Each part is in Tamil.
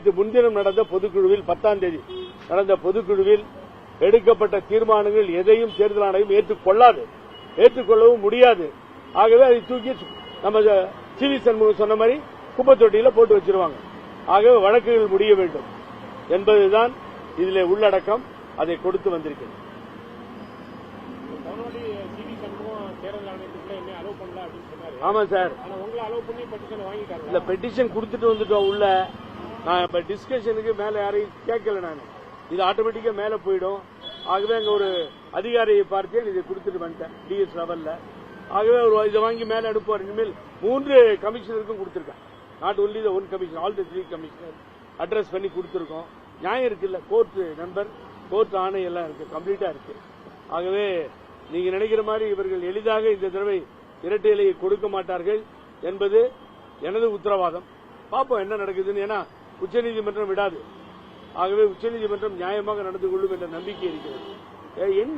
நேற்று முன்தினம் நடந்த பொதுக்குழுவில் 10ஆம் தேதி நடந்த பொதுக்குழுவில் எடுக்கப்பட்ட தீர்மானங்கள் எதையும் தேர்தல் ஆணையம் ஏற்றுக்கொள்ளவும் முடியாது. ஆகவே அதை தூக்கி நம்ம சிவி சண்முகம் சொன்ன மாதிரி குப்பத்தொட்டியில போட்டு வச்சிருவாங்க. ஆகவே வழக்குகள் முடிய வேண்டும் என்பதுதான் இதில் உள்ளடக்கம். அதை கொடுத்து வந்திருக்கிறது. ஆமா சார், இல்ல பெட்டிஷன் கொடுத்துட்டு வந்துட்டோம் உள்ள. நான் இப்ப டிஸ்கஷனுக்கு மேல யாரையும் கேட்கல. நான் இது ஆட்டோமேட்டிக்கா மேல போயிடும். ஆகவே அங்க ஒரு அதிகாரியை பார்த்தேன், இதை கொடுத்துட்டு வந்துட்டேன் டிஎஸ் லெவல்ல. ஆகவே இதை வாங்கி மேல அனுப்புவார். இனிமேல் 3 கமிஷனருக்கும் கொடுத்திருக்கேன். Not only the 1 commissioner, all the 3 commissioner address பண்ணி கொடுத்திருக்கோம். நியாயம் இருக்குல்ல, கோர்ட் நம்பர், கோர்ட் ஆணை எல்லாம் இருக்கு, கம்ப்ளீட்டா இருக்கு. ஆகவே நீங்க நினைக்கிற மாதிரி இவர்கள் எளிதாக இந்த தடவை இரட்டை இலையை கொடுக்க மாட்டார்கள் என்பது எனது உத்தரவாதம். பார்ப்போம் என்ன நடக்குதுன்னு. ஏன்னா உச்சநீதிமன்றம் விடாது. ஆகவே உச்சநீதிமன்றம் நியாயமாக நடந்து கொள்ளும் என்ற நம்பிக்கை இருக்கிறது.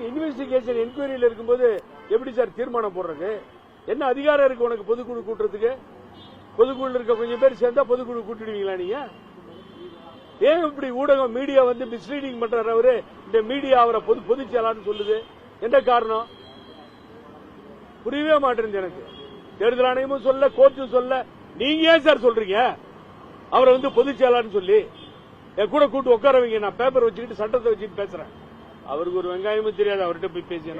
இன்வெஸ்டிகேஷன் என்கொயரியில் இருக்கும்போது எப்படி சார் தீர்மானம் போடுறது? என்ன அதிகாரம் இருக்கு உனக்கு பொதுக்குழு கூட்டுறதுக்கு? பொதுக்குழு இருக்க கொஞ்சம் பேர் சேர்ந்தா பொதுக்குழு கூட்டிடுவீங்களா நீங்க? ஏன் இப்படி ஊடகம் மீடியா வந்து மிஸ்லீடிங் பண்றாரு? அவரு இந்த மீடியா அவரை பொதுச் செயலாளர்னு சொல்லுது. என்ன காரணம்? புரியவே மாட்டேங்குது எனக்கு. தேர்தல் ஆணையமும் சொல்ல, கோர்ட்டும் சொல்ல, நீங்க ஏன் சார் சொல்றீங்க அவரை வந்து பொதுச் செயலாளர்னு சொல்லி? என் கூட கூட்டு உட்கார வைங்க, நான் பேப்பர் வச்சுக்கிட்டு சட்டத்தை வச்சுட்டு பேசுறேன். அவருக்கு ஒரு வெங்காயமும் தெரியாது, அவர்கிட்ட போய் பேசி